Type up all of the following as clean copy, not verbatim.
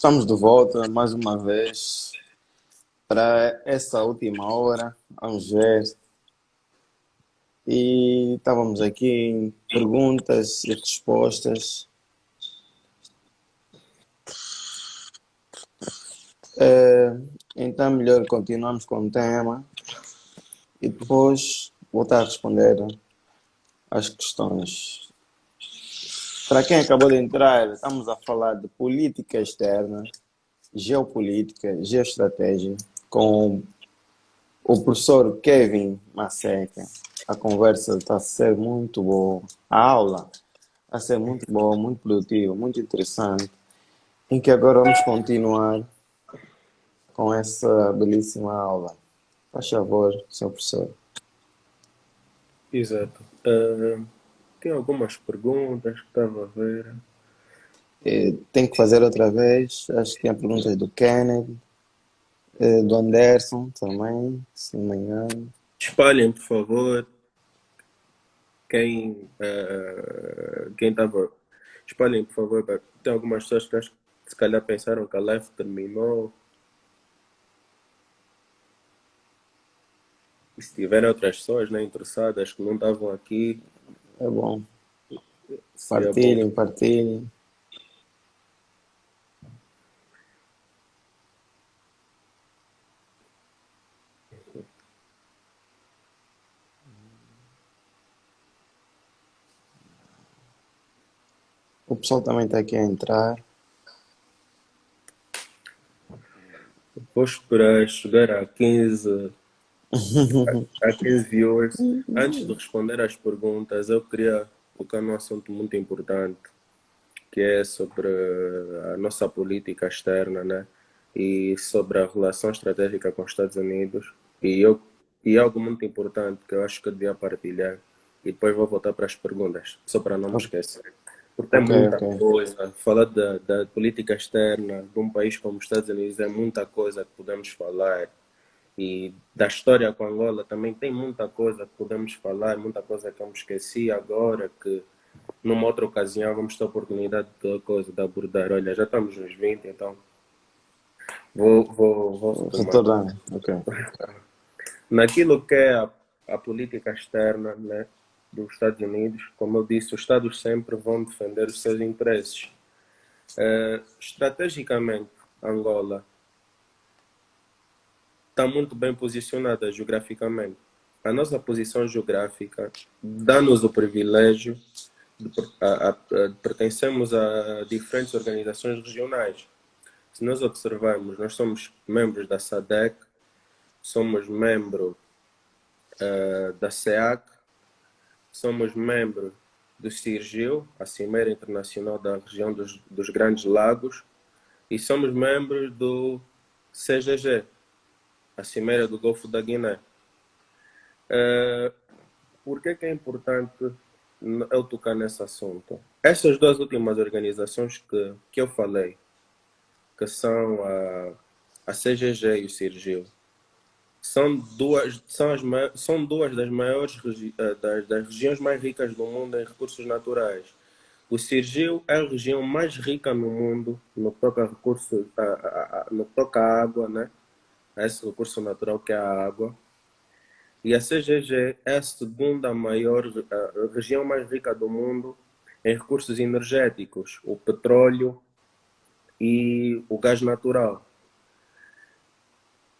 Estamos de volta mais uma vez para essa última hora, vamos ver. E estávamos aqui em perguntas e respostas. Eh, então, melhor continuamos com o tema e depois voltar a responder às questões. Para quem acabou de entrar, estamos a falar de política externa, geopolítica, geoestratégia, com o professor Kevin Masseca. A conversa está a ser muito boa. A aula está a ser muito boa, muito produtiva, muito interessante. Em que agora vamos continuar com essa belíssima aula. Faz favor, senhor professor. Exato. Tem algumas perguntas que estava a ver. Tenho que fazer outra vez. Acho que tem perguntas do Kennedy, do Anderson também, se não me engano. Espalhem, por favor, quem estava. Espalhem, por favor. Tem algumas pessoas que acho que se calhar pensaram que a live terminou. E se tiverem outras pessoas, né, interessadas que não estavam aqui, É bom. seria bom. Partilhem, partilhem. O pessoal também está aqui a entrar. Vou esperar chegar a 15 viewers. Antes de responder às perguntas, eu queria tocar num assunto muito importante, que é sobre a nossa política externa, né? E sobre a relação estratégica com os Estados Unidos. E algo muito importante que eu acho que eu devia partilhar. E depois vou voltar para as perguntas, só para não me esquecer. Porque tem Ok, muita ok. coisa. Falar da política externa de um país como os Estados Unidos é muita coisa que podemos falar. E da história com Angola também tem muita coisa que podemos falar, muita coisa que eu me esqueci agora, que numa outra ocasião vamos ter a oportunidade de abordar. Olha, já estamos nos 20, então vou retomar. Retornar. Ok. Naquilo que é a política externa, né, dos Estados Unidos, como eu disse, os Estados sempre vão defender os seus interesses. Estrategicamente, Angola está muito bem posicionada geograficamente. A nossa posição geográfica dá-nos o privilégio de pertencemos a diferentes organizações regionais. Se nós observarmos, nós somos membros da SADC, somos membro da SEAC, somos membro do CIRGIL, a Cimeira Internacional da Região dos Grandes Lagos, e somos membros do CGG, a Cimeira do Golfo da Guiné. Por que é importante eu tocar nesse assunto? Essas duas últimas organizações que eu falei, que são a CGG e o CIRGIL, são duas das maiores das regiões mais ricas do mundo em recursos naturais. O Sergio é a região mais rica no mundo no que toca a recursos, no que toca à água, né? A esse recurso natural que é a água. E a CGG é a segunda maior, a região mais rica do mundo em recursos energéticos, o petróleo e o gás natural.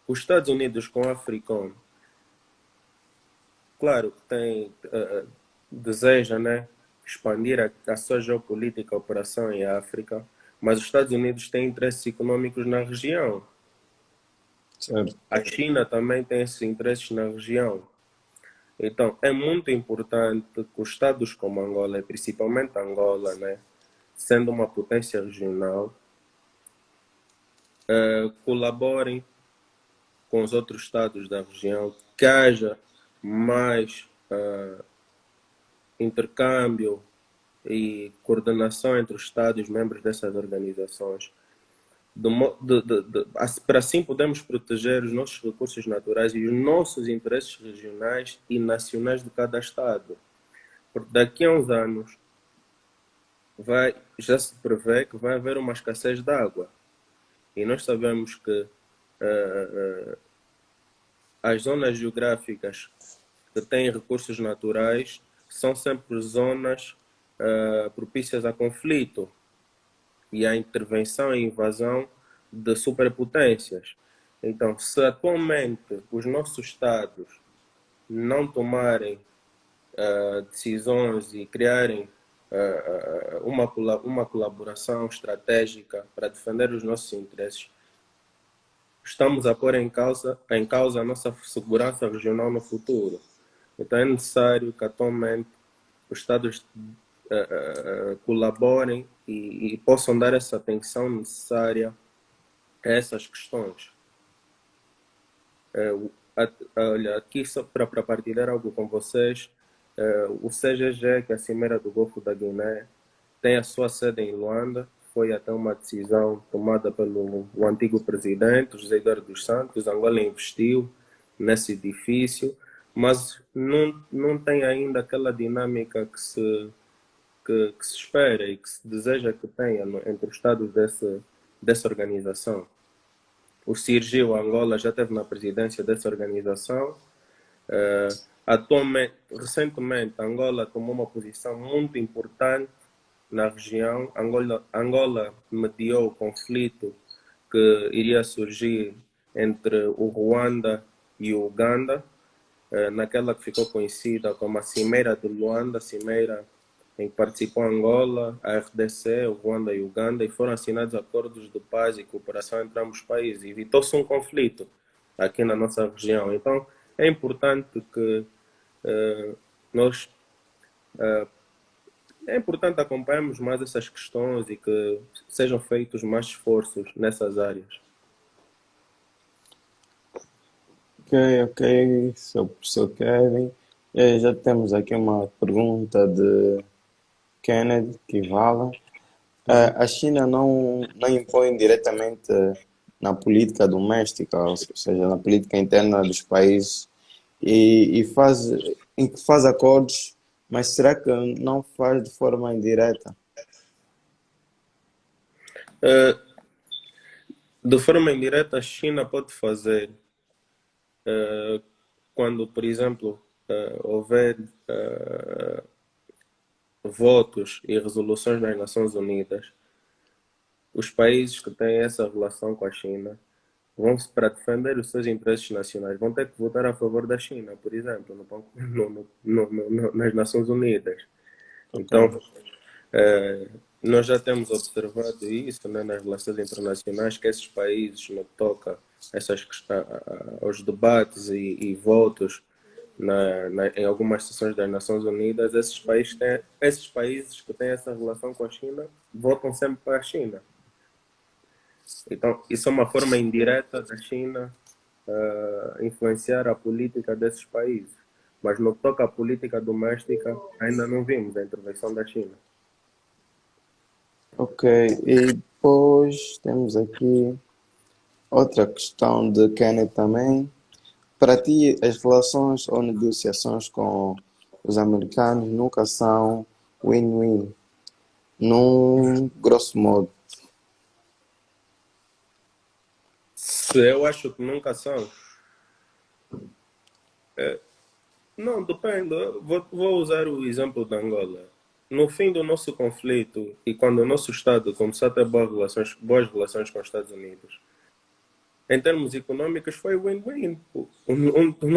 Os Estados Unidos com a Africom, claro que deseja, né, expandir a sua geopolítica, a operação em África, mas os Estados Unidos têm interesses econômicos na região. Certo. A China também tem esses interesses na região. Então, é muito importante que os Estados como Angola, e principalmente Angola, né, sendo uma potência regional, colaborem com os outros Estados da região, que haja mais intercâmbio e coordenação entre os Estados membros dessas organizações. Para assim podemos proteger os nossos recursos naturais e os nossos interesses regionais e nacionais de cada Estado. Porque daqui a uns anos já se prevê que vai haver uma escassez de água. E nós sabemos que as zonas geográficas que têm recursos naturais são sempre zonas propícias a conflito e à intervenção e invasão de superpotências. Então, se atualmente os nossos Estados não tomarem decisões e criarem uma colaboração estratégica para defender os nossos interesses, estamos a pôr em causa a nossa segurança regional no futuro. Então é necessário que atualmente os Estados colaborem e possam dar essa atenção necessária a essas questões. Olha, aqui só para partilhar algo com vocês, o CGG, que é a Cimeira do Golfo da Guiné, tem a sua sede em Luanda. Foi até uma decisão tomada pelo o antigo presidente, José Eduardo dos Santos. Angola investiu nesse edifício, mas não tem ainda aquela dinâmica que se espera e que se deseja que tenha entre os Estados dessa organização. O Sirgil Angola já esteve na presidência dessa organização. Recentemente, Angola tomou uma posição muito importante na região. Angola mediou o conflito que iria surgir entre o Ruanda e o Uganda, naquela que ficou conhecida como a Cimeira de Luanda, cimeira em que participou Angola, a RDC, o Ruanda e o Uganda, e foram assinados acordos de paz e cooperação entre ambos os países. Evitou-se um conflito aqui na nossa região. Então, é importante que nós é importante acompanharmos mais essas questões e que sejam feitos mais esforços nessas áreas. Ok, Sr. Kevin. Já temos aqui uma pergunta de Kenneth Kivala. A China não impõe diretamente na política doméstica, ou seja, na política interna dos países, em que faz acordos, mas será que não faz de forma indireta? De forma indireta, a China pode fazer quando, por exemplo, houver votos e resoluções das Nações Unidas. Os países que têm essa relação com a China para defender os seus interesses nacionais, vão ter que votar a favor da China, por exemplo, nas Nações Unidas. Então, nós já temos observado isso, né, nas relações internacionais, que esses países, no que toca aos debates e votos em algumas sessões das Nações Unidas, esses países que têm essa relação com a China votam sempre para a China. Então, isso é uma forma indireta da China influenciar a política desses países. Mas no que toca à política doméstica, ainda não vimos a intervenção da China. Ok, e depois temos aqui outra questão de Kenneth também. Para ti, as relações ou negociações com os americanos nunca são win-win, num grosso modo. Eu acho que nunca são. Não, depende. Vou usar o exemplo da Angola. No fim do nosso conflito e quando o nosso Estado começou a ter boas relações com os Estados Unidos, em termos econômicos foi win-win. Um dos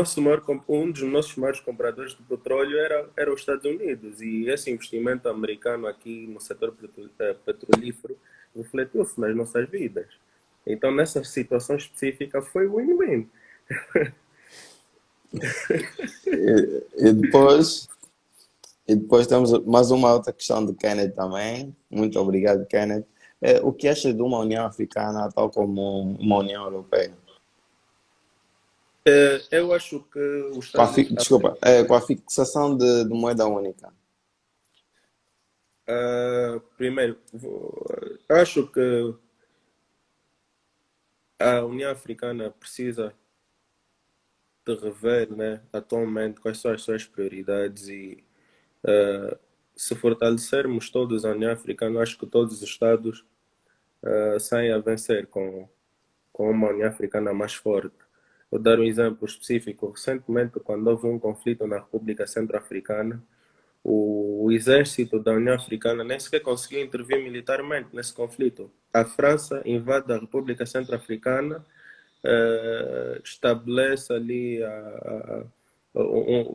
nossos maiores compradores de petróleo era os Estados Unidos, e esse investimento americano aqui no setor petrolífero refletiu-se nas nossas vidas. Então, nessa situação específica, foi win-win. E depois temos mais uma outra questão de Kenneth também. Muito obrigado, Kenneth. O que achas de uma União Africana tal como uma União Europeia? Eu acho que os Com a, Estados desculpa, com a fixação de moeda única. primeiro, eu acho que a União Africana precisa de rever, né, atualmente quais são as suas prioridades e se fortalecermos todos a União Africana, acho que todos os Estados saem a vencer com uma União Africana mais forte. Vou dar um exemplo específico. Recentemente, quando houve um conflito na República Centro-Africana, o exército da União Africana nem sequer conseguiu intervir militarmente nesse conflito. A França invade a República Centro-Africana, estabelece ali,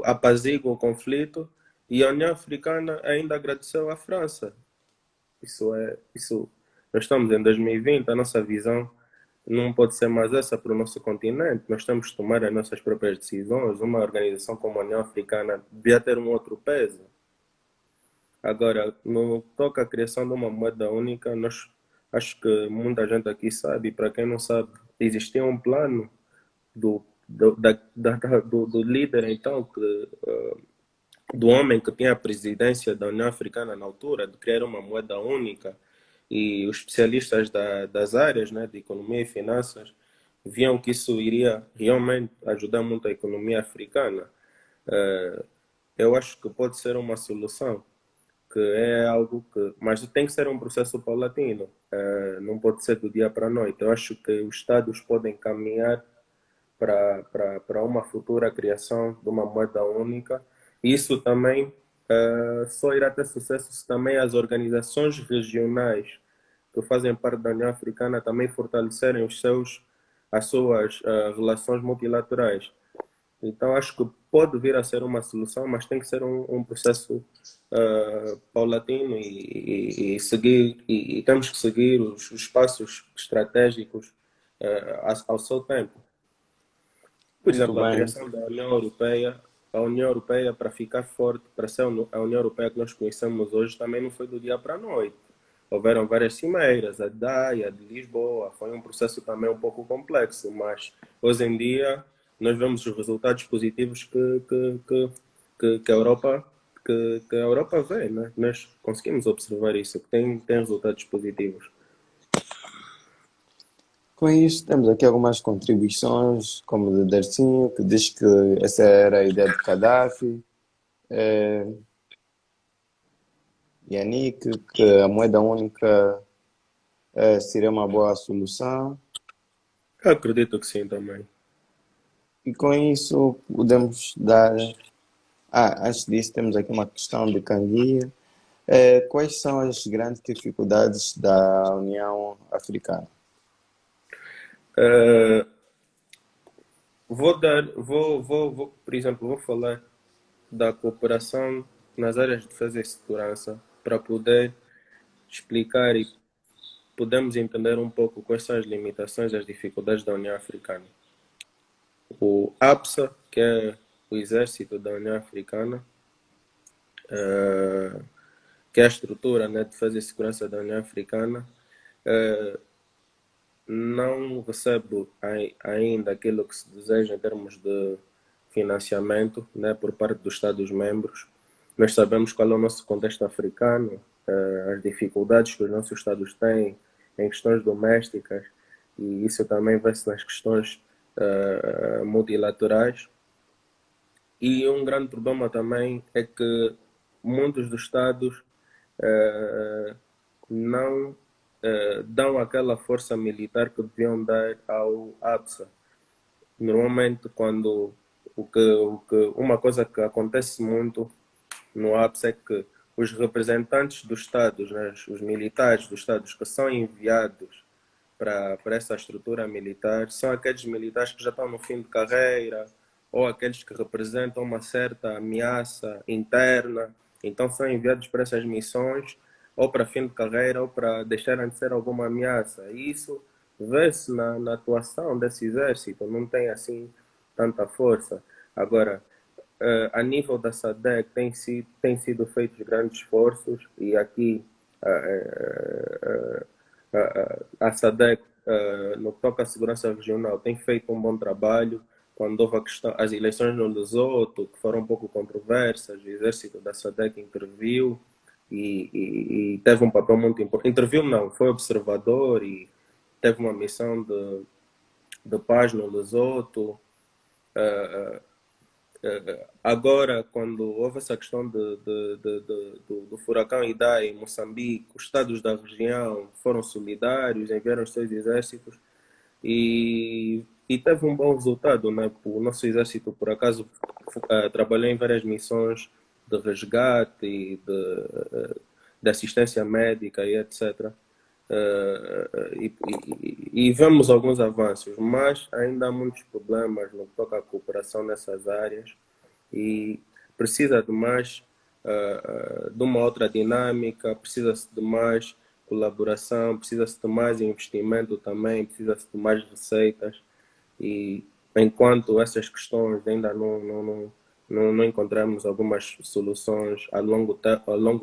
apazigua o conflito, e a União Africana ainda agradeceu à França. Isso, nós estamos em 2020, a nossa visão não pode ser mais essa para o nosso continente. Nós temos que tomar as nossas próprias decisões. Uma organização como a União Africana devia ter um outro peso. Agora, no que toca à criação de uma moeda única, acho que muita gente aqui sabe, e para quem não sabe, existia um plano do líder, então, do homem que tinha a presidência da União Africana na altura, de criar uma moeda única, e os especialistas das áreas, né, de economia e finanças viam que isso iria realmente ajudar muito a economia africana. Eu acho que pode ser uma solução, que é algo que... Mas tem que ser um processo paulatino, não pode ser do dia para a noite. Eu acho que os Estados podem caminhar para uma futura criação de uma moeda única. Isso também só irá ter sucesso se também as organizações regionais que fazem parte da União Africana também fortalecerem as suas relações multilaterais. Então acho que pode vir a ser uma solução, mas tem que ser um processo paulatino e seguir, e temos que seguir os passos estratégicos ao seu tempo. Por Muito exemplo, a bem. criação da a União Europeia para ficar forte, para ser a União Europeia que nós conhecemos hoje, também não foi do dia para a noite. Houveram várias cimeiras, a de Haia, a de Lisboa, foi um processo também um pouco complexo, mas hoje em dia nós vemos os resultados positivos que a Europa que a Europa vê, né? Nós conseguimos observar isso, que tem resultados positivos. Com isso, temos aqui algumas contribuições, como o de Dercinho, que diz que essa era a ideia de Gaddafi. Yannick, que a moeda única seria uma boa solução. Eu acredito que sim também. E com isso podemos dar. Antes disso, temos aqui uma questão de Canguia. Quais são as grandes dificuldades da União Africana? Uh, por exemplo, vou falar da cooperação nas áreas de defesa e segurança para poder explicar e podemos entender um pouco quais são as limitações e as dificuldades da União Africana. O APSA, que é o Exército da União Africana, que é a estrutura, né, de defesa e segurança da União Africana, não recebe ainda aquilo que se deseja em termos de financiamento, né, por parte dos Estados-membros. Nós sabemos qual é o nosso contexto africano, as dificuldades que os nossos Estados têm em questões domésticas, e isso também vê-se nas questões multilaterais. E um grande problema também é que muitos dos Estados não dão aquela força militar que deviam dar ao APSA. Normalmente, quando uma coisa que acontece muito no APSA é que os representantes dos Estados, né, os militares dos Estados que são enviados para essa estrutura militar, são aqueles militares que já estão no fim de carreira ou aqueles que representam uma certa ameaça interna. Então são enviados para essas missões ou para fim de carreira ou para deixarem de ser alguma ameaça. E isso vê-se na atuação desse exército, não tem assim tanta força. Agora, a nível da SADC tem sido feitos grandes esforços e aqui a SADC, no que toca à segurança regional, tem feito um bom trabalho. Quando houve as eleições no Lesoto, que foram um pouco controversas, o exército da SADC interviu e teve um papel muito importante. Interviu não, foi observador e teve uma missão de paz no Lesoto. Agora, quando houve essa questão do furacão Idai em Moçambique, os estados da região foram solidários, enviaram os seus exércitos e teve um bom resultado, né? O nosso exército, por acaso, trabalhou em várias missões de resgate e de assistência médica e etc. E vemos alguns avanços, mas ainda há muitos problemas no que toca à cooperação nessas áreas e precisa de mais de uma outra dinâmica, precisa-se de mais colaboração, precisa-se de mais investimento também, precisa-se de mais receitas e enquanto essas questões ainda não encontramos algumas soluções a longo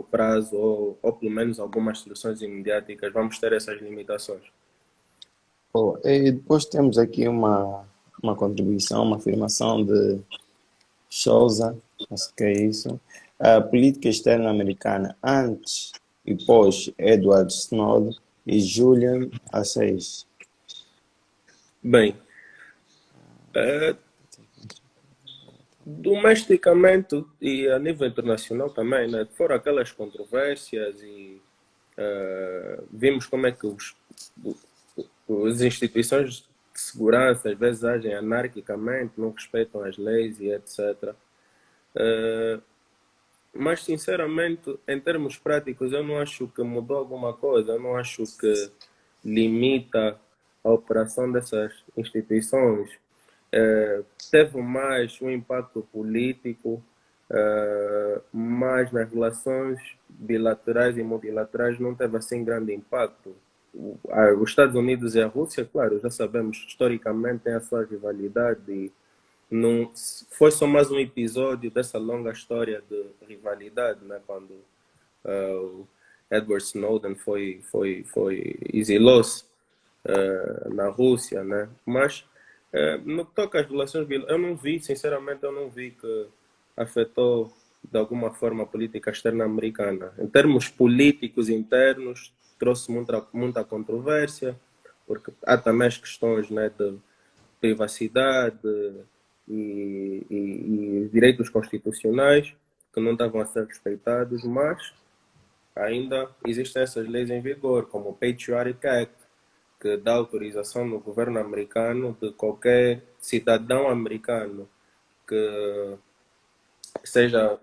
prazo ou pelo menos algumas soluções imediáticas, vamos ter essas limitações. Pô, e depois temos aqui uma contribuição, uma afirmação de Souza, acho que é isso. A política externa americana antes e pós Edward Snowden e Julian Assange. Bem, eh, domesticamente e a nível internacional também, né? Foram aquelas controvérsias e vimos como é que as instituições de segurança às vezes agem anarquicamente, não respeitam as leis e etc. Mas, sinceramente, em termos práticos, eu não acho que mudou alguma coisa, eu não acho que limita a operação dessas instituições. Teve mais um impacto político, mas nas relações bilaterais e multilaterais não teve assim grande impacto. Os Estados Unidos e a Rússia, claro, já sabemos, historicamente tem a sua rivalidade e não, foi só mais um episódio dessa longa história de rivalidade, né? Quando o Edward Snowden exilou-se na Rússia, né? Mas no que toca às relações eu não vi, sinceramente, eu não vi que afetou de alguma forma a política externa americana. Em termos políticos internos, trouxe muita controvérsia, porque há também as questões, né, de privacidade e direitos constitucionais que não estavam a ser respeitados, mas ainda existem essas leis em vigor, como o Patriotic Act, que dá autorização no governo americano de qualquer cidadão americano que seja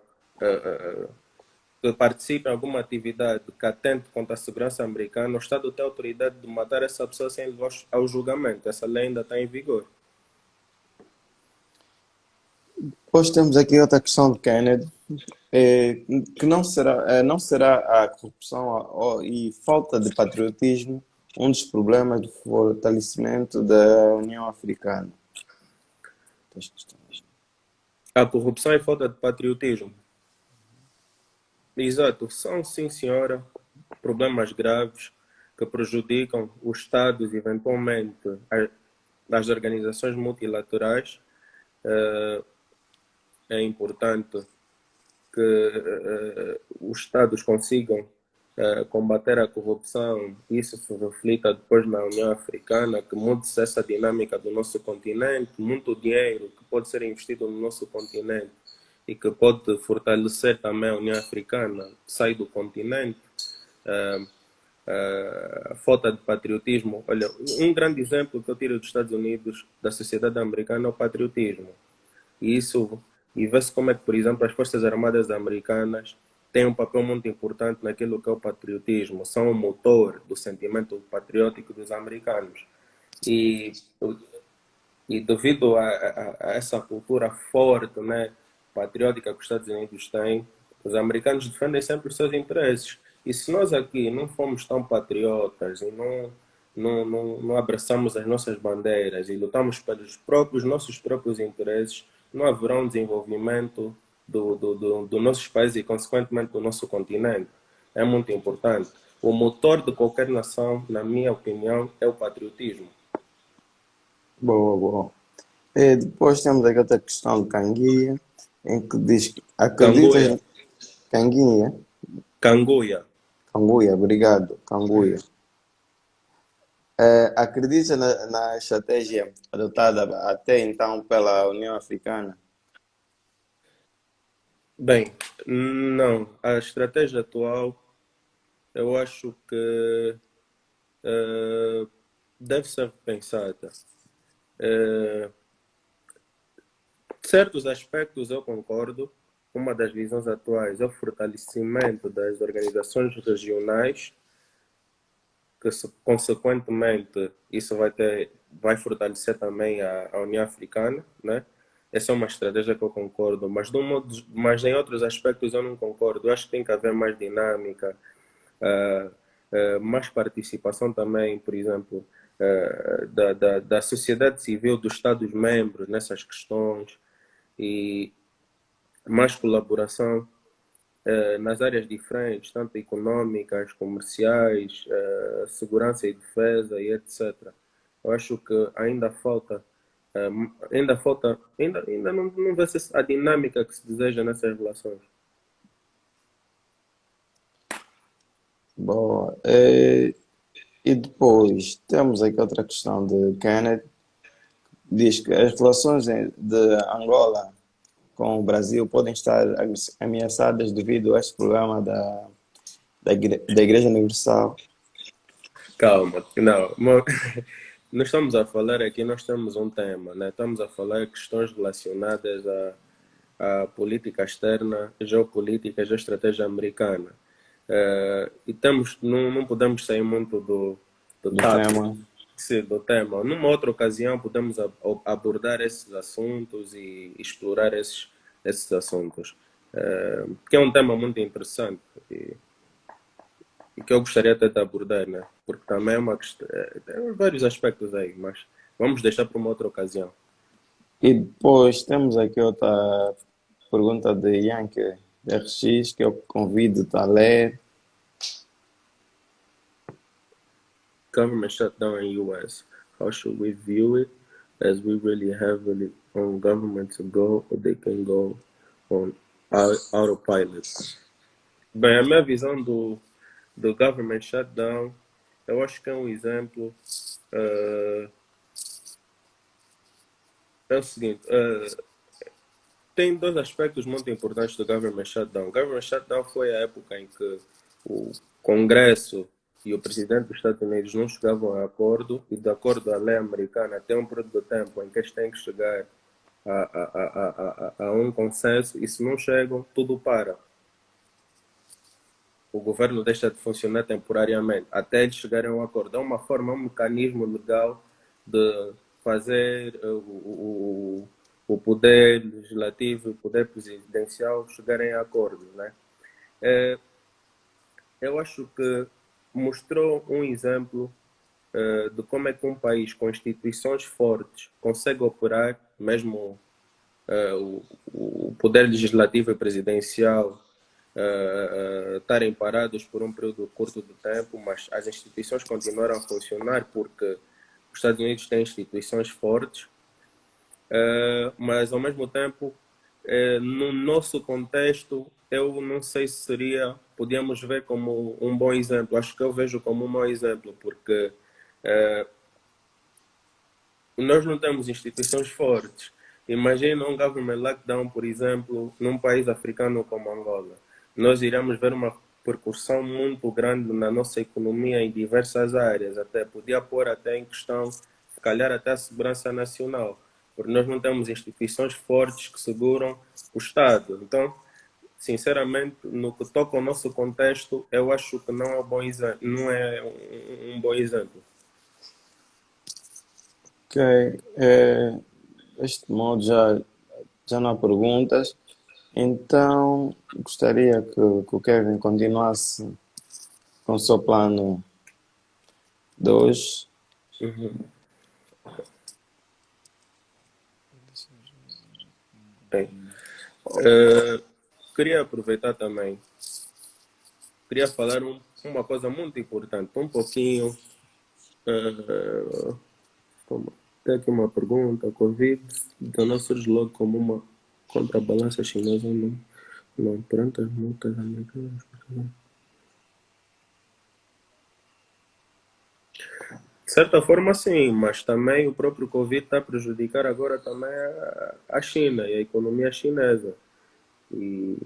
que participe em alguma atividade que atente contra a segurança americana, o Estado tem a autoridade de matar essa pessoa sem levar ao julgamento. Essa lei ainda está em vigor. Depois temos aqui outra questão de Kennedy, que não será a corrupção e falta de patriotismo um dos problemas do fortalecimento da União Africana. A corrupção e falta de patriotismo. Exato, são sim, senhora, problemas graves que prejudicam os Estados, eventualmente, as organizações multilaterais. É importante que os Estados consigam combater a corrupção, isso se reflita depois na União Africana, que mude-se essa dinâmica do nosso continente, muito dinheiro que pode ser investido no nosso continente e que pode fortalecer também a União Africana, sai do continente. A falta de patriotismo. Olha, um grande exemplo que eu tiro dos Estados Unidos, da sociedade americana, é o patriotismo. E isso, e vê-se como é que, por exemplo, as Forças Armadas americanas têm um papel muito importante naquilo que é o patriotismo. São o motor do sentimento patriótico dos americanos. E, e devido a essa cultura forte, né, patriótica que os Estados Unidos têm, os americanos defendem sempre os seus interesses. E se nós aqui não formos tão patriotas e não abraçamos as nossas bandeiras e lutamos pelos nossos próprios interesses, não haverá um desenvolvimento do nossos países e, consequentemente, do nosso continente. É muito importante. O motor de qualquer nação, na minha opinião, é o patriotismo. Boa, boa. E depois temos aqui outra questão de Canguia, em que diz que Canguia, acreditas. Canguinha? Canguia. Canguia, obrigado, Canguia. Acredita na estratégia adotada até então pela União Africana? Bem, não. A estratégia atual, eu acho que eh, deve ser pensada. Eh, Certos aspectos eu concordo. Uma das visões atuais é o fortalecimento das organizações regionais, que consequentemente isso vai fortalecer também a União Africana, né? Essa é uma estratégia que eu concordo, mas, mas em outros aspectos eu não concordo. Eu acho que tem que haver mais dinâmica, mais participação também, por exemplo, da sociedade civil, dos Estados-membros nessas questões e mais colaboração nas áreas diferentes, tanto econômicas, comerciais, segurança e defesa e etc. Eu acho que eh, ainda não vê-se a dinâmica que se deseja nessas relações. Bom, e depois temos aqui outra questão de Kenneth. Diz que as relações de Angola com o Brasil podem estar ameaçadas devido a este programa da Igreja Universal. Calma, não. Nós estamos a falar aqui, nós temos um tema, né? Estamos a falar de questões relacionadas à política externa, geopolítica, geoestratégia americana. E não podemos sair muito do Do tópico, tema. sim, do tema. Numa outra ocasião, podemos abordar esses assuntos e explorar esses assuntos, que é um tema muito interessante e que eu gostaria até de abordar, né? Porque também é uma questão, tem vários aspectos aí, mas vamos deixar para uma outra ocasião. E depois temos aqui outra pergunta de Yankee RX, que eu convido a ler. Government shutdown in US. How should we view it? As we really heavily on government to go, or they can go on autopilot. Bem, a minha visão do government shutdown, eu acho que é um exemplo. É o seguinte, tem dois aspectos muito importantes do government shutdown. O government shutdown foi a época em que o Congresso e o presidente dos Estados Unidos não chegavam a acordo, e de acordo à lei americana, até um período de tempo em que eles têm que chegar a um consenso, e se não chegam, tudo para. O governo deixa de funcionar temporariamente, até eles chegarem a um acordo. É uma forma, um mecanismo legal de fazer o poder legislativo e o poder presidencial chegarem a acordo, né? Eu acho que mostrou um exemplo de como é que um país com instituições fortes consegue operar, mesmo o poder legislativo e presidencial estarem parados por um período curto de tempo, mas as instituições continuaram a funcionar porque os Estados Unidos têm instituições fortes, mas ao mesmo tempo, no nosso contexto, eu não sei se podíamos ver como um bom exemplo. Acho que eu vejo como um bom exemplo, porque nós não temos instituições fortes. Imagina um government lockdown, por exemplo, num país africano como Angola. Nós iremos ver uma percussão muito grande na nossa economia em diversas áreas, até podia pôr até em questão, se calhar até a segurança nacional, porque nós não temos instituições fortes que seguram o Estado. Então, sinceramente, no que toca ao nosso contexto, eu acho que não é um bom exemplo. Não é um bom exemplo. Ok, deste modo já não há perguntas. Então, gostaria que o Kevin continuasse com o seu plano de hoje. Uhum. Bem, queria aproveitar também, queria falar uma coisa muito importante, um pouquinho. Uh, Tem aqui uma pergunta: a Covid não surge logo como uma contrabalança chinesa, não, não perante as multas americanas. De certa forma, sim, mas também o próprio Covid está a prejudicar agora também a China e a economia chinesa. E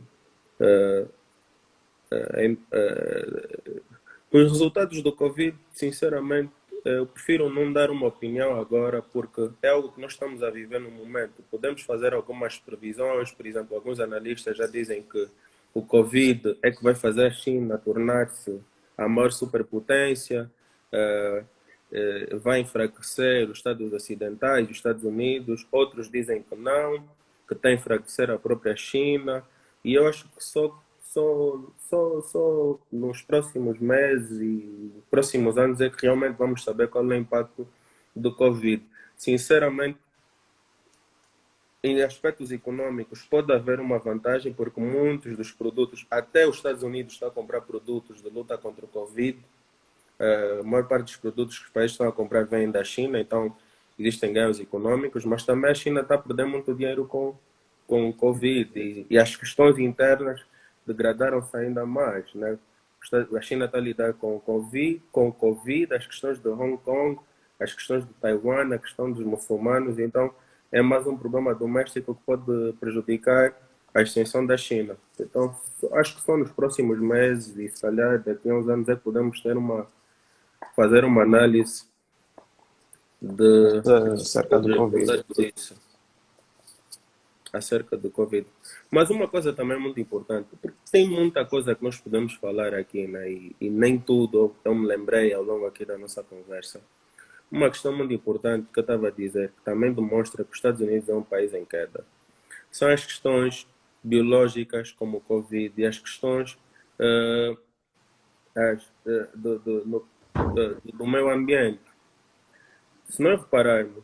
os resultados do Covid, sinceramente, eu prefiro não dar uma opinião agora, porque é algo que nós estamos a viver no momento. Podemos fazer algumas previsões, por exemplo, alguns analistas já dizem que o Covid é que vai fazer a China tornar-se a maior superpotência, vai enfraquecer os Estados ocidentais, os Estados Unidos. Outros dizem que não, que está a enfraquecer a própria China. E eu acho que só nos próximos meses e próximos anos é que realmente vamos saber qual é o impacto do Covid. Sinceramente, em aspectos econômicos, pode haver uma vantagem, porque muitos dos produtos, até os Estados Unidos estão a comprar produtos de luta contra o Covid. A maior parte dos produtos que os países estão a comprar vem da China, então existem ganhos econômicos, mas também a China está a perder muito dinheiro com o Covid, e as questões internas degradaram-se ainda mais, né? A China está a lidar com o Covid, as questões de Hong Kong, as questões de Taiwan, a questão dos muçulmanos. Então é mais um problema doméstico que pode prejudicar a extensão da China. Então acho que só nos próximos meses e se calhar daqui a uns anos é que podemos fazer uma análise de Acerca do Covid. isso, acerca do Covid. Mas uma coisa também muito importante, porque tem muita coisa que nós podemos falar aqui, né? E nem tudo eu me lembrei ao longo aqui da nossa conversa. Uma questão muito importante que eu estava a dizer, que também demonstra que os Estados Unidos é um país em queda, são as questões biológicas, como o Covid, e as questões do meio ambiente. Se nós repararmos,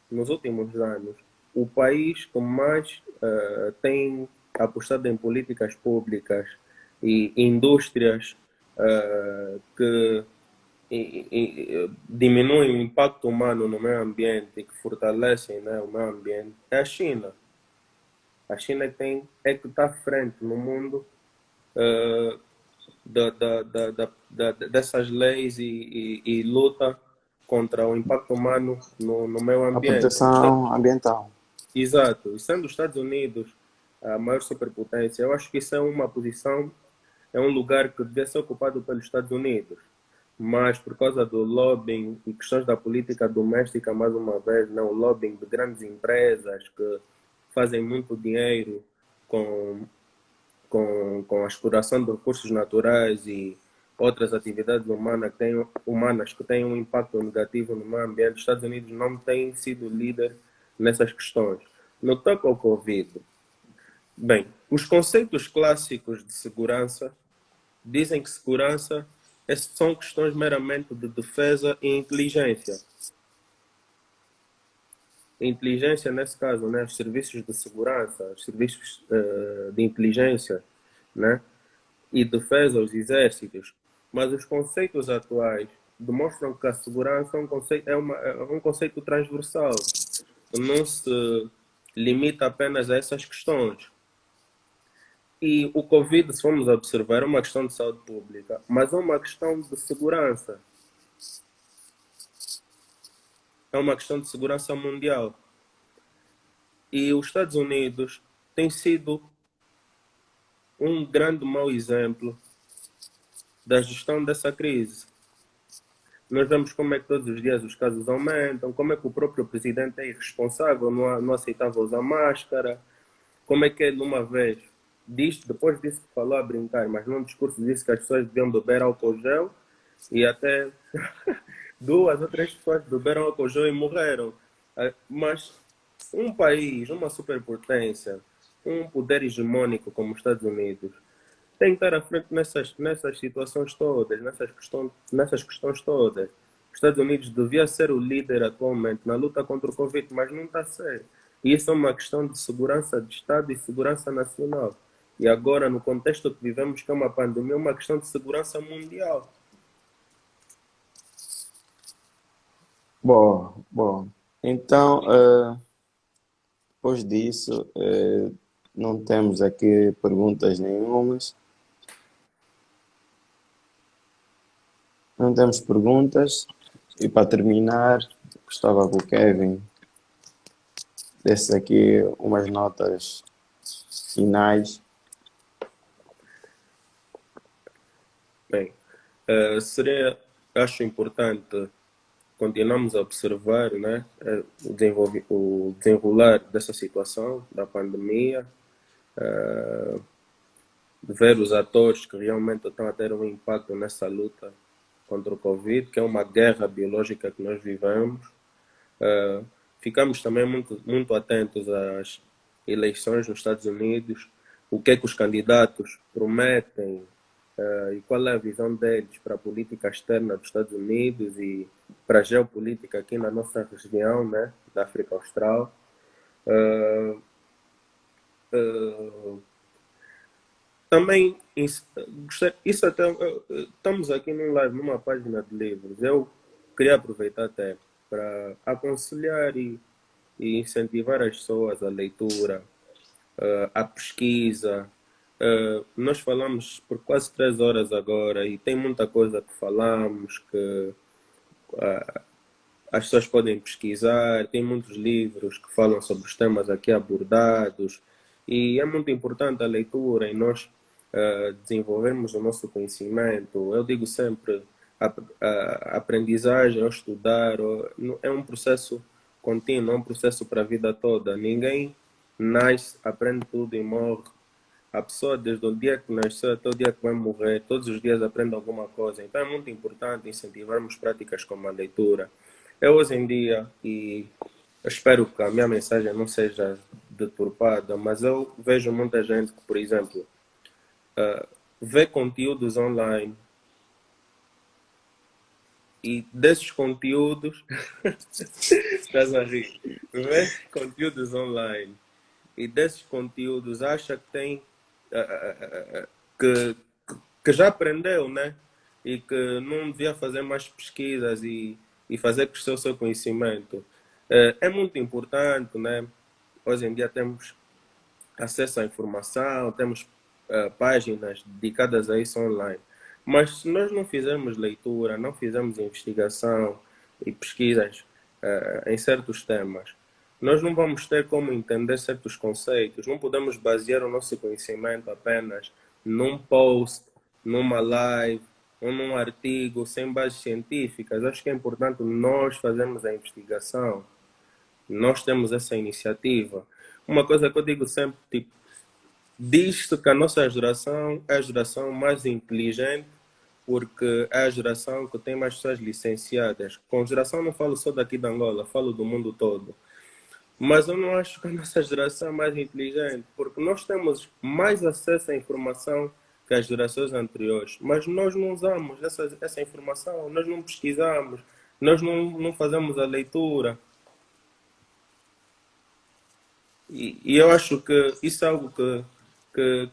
nos últimos anos, o país que mais tem apostado em políticas públicas e indústrias que diminuem o impacto humano no meio ambiente e que fortalecem, né, o meio ambiente é a China. A China é que está à frente no mundo dessas leis e luta contra o impacto humano no meio A ambiente. proteção ambiental. Exato. E sendo os Estados Unidos a maior superpotência, eu acho que isso é uma posição, é um lugar que deve ser ocupado pelos Estados Unidos. Mas por causa do lobbying e questões da política doméstica, mais uma vez, né, o lobbying de grandes empresas que fazem muito dinheiro com com a exploração de recursos naturais e outras atividades humanas que têm um impacto negativo no meio ambiente, os Estados Unidos não têm sido líder nessas questões. No toque ao Covid, bem, os conceitos clássicos de segurança dizem que segurança são questões meramente de defesa e inteligência. Inteligência, nesse caso, né, os serviços de segurança, os serviços de inteligência, né, e defesa, os exércitos. Mas os conceitos atuais demonstram que a segurança é um conceito transversal, que não se limita apenas a essas questões. E o Covid, se formos observar, é uma questão de saúde pública, mas é uma questão de segurança. É uma questão de segurança mundial. E os Estados Unidos têm sido um grande mau exemplo da gestão dessa crise. Nós vemos como é que todos os dias os casos aumentam, como é que o próprio presidente é irresponsável, não aceitava usar máscara, como é que ele uma vez depois disse que falou a brincar, mas num discurso disse que as pessoas deviam beber álcool gel, e até duas ou três pessoas beberam álcool gel e morreram. Mas um país, uma superpotência, um poder hegemônico como os Estados Unidos, tem que estar à frente nessas situações todas, nessas questões todas. Os Estados Unidos devia ser o líder atualmente na luta contra o Covid, mas não está a ser. E isso é uma questão de segurança de Estado e segurança nacional. E agora, no contexto que vivemos, que é uma pandemia, é uma questão de segurança mundial. Bom. Então, depois disso, não temos aqui perguntas nenhumas. Não temos perguntas. E para terminar, gostava que o Kevin desse aqui umas notas finais. Bem, acho importante continuamos a observar, né, o desenrolar dessa situação, da pandemia, ver os atores que realmente estão a ter um impacto nessa luta contra o Covid, que é uma guerra biológica que nós vivemos. Ficamos também muito atentos às eleições nos Estados Unidos, o que é que os candidatos prometem e qual é a visão deles para a política externa dos Estados Unidos e para a geopolítica aqui na nossa região, né, da África Austral. Também, isso até, estamos aqui num live, numa página de livros. Eu queria aproveitar até para aconselhar e incentivar as pessoas à leitura, à pesquisa. Nós falamos por quase 3 horas agora e tem muita coisa que falamos, que as pessoas podem pesquisar, tem muitos livros que falam sobre os temas aqui abordados e é muito importante a leitura e nós desenvolvermos o nosso conhecimento. Eu digo sempre, a aprendizagem, ao estudar, é um processo contínuo, é um processo para a vida toda. Ninguém nasce, aprende tudo e morre. A pessoa, desde o dia que nasceu até o dia que vai morrer, todos os dias aprende alguma coisa. Então é muito importante incentivarmos práticas como a leitura. Eu hoje em dia, e eu espero que a minha mensagem não seja deturpada, mas eu vejo muita gente que, por exemplo, vê conteúdos online e desses conteúdos estás a rir, vê conteúdos online e desses conteúdos acha que tem que, que já aprendeu, né? E que não devia fazer mais pesquisas e fazer crescer o seu conhecimento. É muito importante, né? Hoje em dia temos acesso à informação, temos páginas dedicadas a isso online. Mas se nós não fizermos leitura, não fizermos investigação e pesquisas em certos temas, nós não vamos ter como entender certos conceitos. Não podemos basear o nosso conhecimento apenas num post, numa live ou num artigo sem bases científicas. Acho que é importante nós fazermos a investigação. Nós temos essa iniciativa. Uma coisa que eu digo sempre, tipo, diz-se que a nossa geração é a geração mais inteligente porque é a geração que tem mais pessoas licenciadas. Com geração não falo só daqui da Angola, falo do mundo todo. Mas eu não acho que a nossa geração é mais inteligente, porque nós temos mais acesso à informação que as gerações anteriores, mas nós não usamos essa informação, nós não pesquisamos, nós não fazemos a leitura. E eu acho que isso é algo que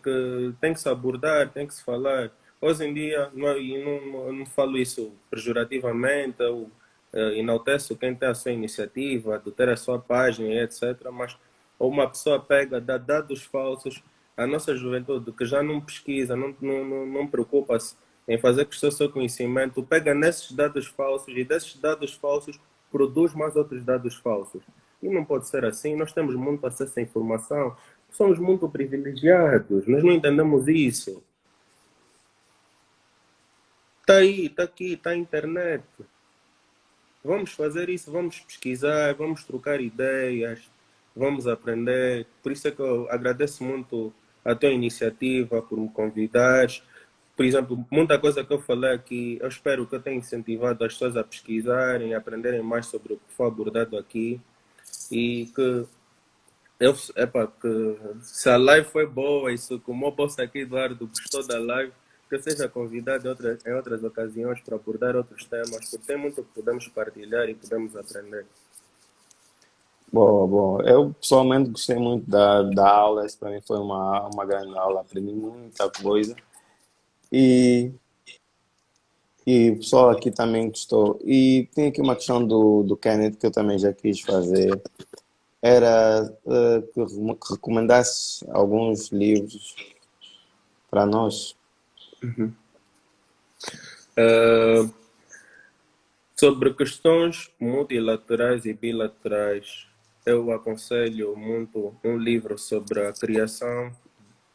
tem que se abordar, tem que se falar. Hoje em dia, eu não falo isso pejorativamente, eu enalteço quem tem a sua iniciativa, de ter a sua página e etc. Mas uma pessoa pega, dá dados falsos, a nossa juventude que já não pesquisa, não preocupa-se em fazer crescer o seu conhecimento, pega nesses dados falsos e desses dados falsos produz mais outros dados falsos. E não pode ser assim. Nós temos muito acesso à informação. Somos muito privilegiados. Nós não entendemos isso. Está aí, está aqui, está a internet. Vamos fazer isso, vamos pesquisar, vamos trocar ideias, vamos aprender. Por isso é que eu agradeço muito a tua iniciativa, por me convidares. Por exemplo, muita coisa que eu falei aqui, eu espero que eu tenha incentivado as pessoas a pesquisarem, a aprenderem mais sobre o que foi abordado aqui. E que que se a live foi boa e se o meu posto aqui, Eduardo, gostou da live, que eu seja convidado em outras ocasiões para abordar outros temas, porque tem muito que podemos partilhar e podemos aprender. Boa, boa. Eu pessoalmente gostei muito da aula, isso para mim foi uma grande aula, aprendi muita coisa. E, e o pessoal aqui também gostou. E tem aqui uma questão do Kenneth que eu também já quis fazer. Era que recomendasse alguns livros para nós. Uh, Sobre questões multilaterais e bilaterais, eu aconselho muito um livro sobre a criação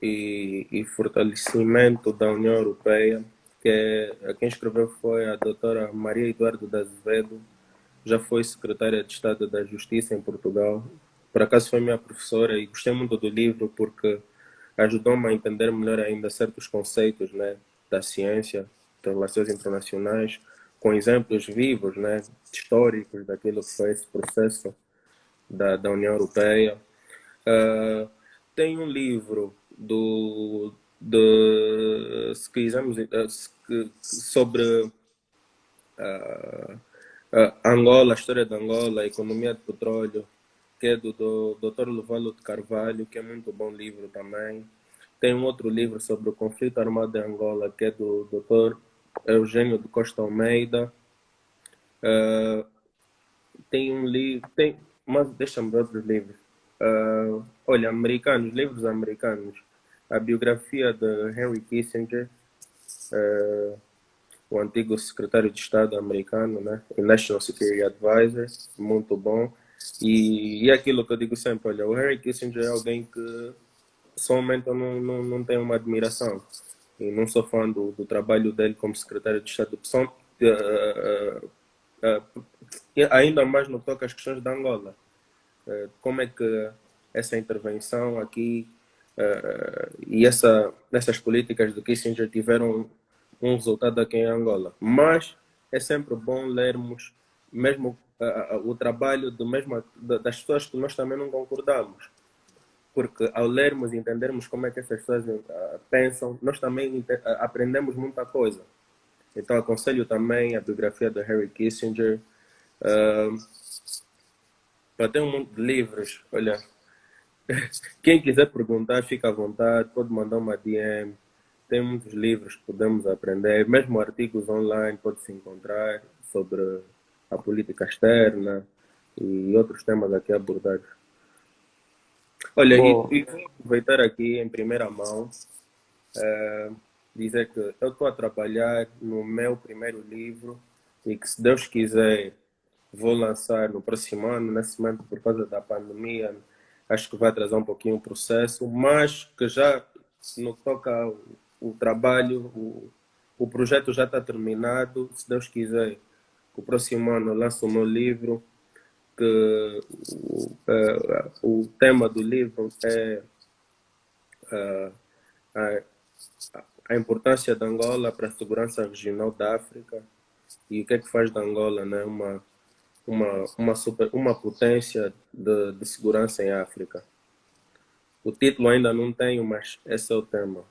e Fortalecimento da União Europeia, quem escreveu foi a doutora Maria Eduardo de Azevedo, já foi secretária de Estado da Justiça em Portugal. Por acaso foi minha professora e gostei muito do livro porque ajudou-me a entender melhor ainda certos conceitos, né, da ciência, das relações internacionais, com exemplos vivos, né, históricos daquilo que foi esse processo da União Europeia. Uh, Tem um livro se quisermos, sobre Angola, a história de Angola, a economia de petróleo, que é do Dr. Luvalo de Carvalho, que é muito bom livro também. Tem um outro livro sobre o conflito armado de Angola, que é do Dr. Eugênio de Costa Almeida. Uh, Tem um livro, mas deixa-me ver outros livros. Olha, americanos, livros americanos. A biografia de Henry Kissinger, uh, o antigo secretário de Estado americano, né? E National Security Advisor, muito bom. E aquilo que eu digo sempre, olha, o Henry Kissinger é alguém que somente eu não tenho uma admiração. E não sou fã do trabalho dele como secretário de Estado. E ainda mais no que toca às questões da Angola. Como é que essa intervenção aqui e essas políticas de Kissinger tiveram um resultado aqui em Angola. Mas é sempre bom lermos mesmo o trabalho das pessoas que nós também não concordamos. Porque ao lermos e entendermos como é que essas pessoas pensam, nós também aprendemos muita coisa. Então aconselho também a biografia de Henry Kissinger. Uh, Tem um monte de livros. Olha, quem quiser perguntar, fica à vontade, pode mandar uma DM. Tem muitos livros que podemos aprender, mesmo artigos online pode-se encontrar sobre a política externa e outros temas aqui abordados. Olha, Bom, e vou aproveitar aqui em primeira mão, dizer que eu estou a trabalhar no meu primeiro livro e que, se Deus quiser, vou lançar no próximo ano. Nesse momento, por causa da pandemia, acho que vai atrasar um pouquinho o processo, mas que já no que toca o trabalho, o projeto já está terminado. Se Deus quiser, o próximo ano eu lanço o meu livro, que o tema do livro é a, a importância da Angola para a segurança regional da África e o que é que faz da Angola, né, uma potência de segurança em África. O título ainda não tenho, mas esse é o tema.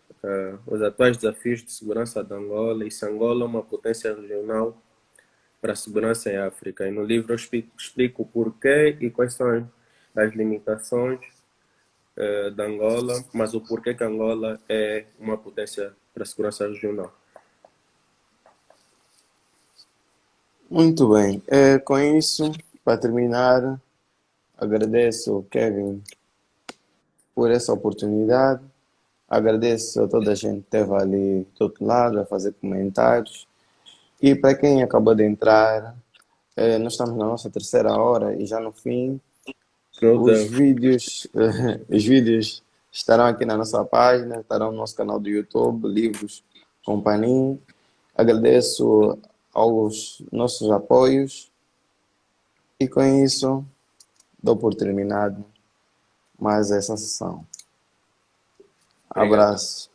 Os atuais desafios de segurança da Angola e se Angola é uma potência regional para a segurança em África. E no livro eu explico o porquê e quais são as limitações da Angola, mas o porquê que Angola é uma potência para a segurança regional. muito bem. Com isso, para terminar, agradeço, Kevin, por essa oportunidade. Agradeço a toda a gente que esteve ali do outro lado a fazer comentários. E para quem acabou de entrar, nós estamos na nossa terceira hora e já no fim. Meu Os Deus. vídeos, os vídeos estarão aqui na nossa página, estarão no nosso canal do YouTube, Livros com Panim. Agradeço aos nossos apoios e com isso dou por terminado mais essa sessão. Obrigado. Abraço.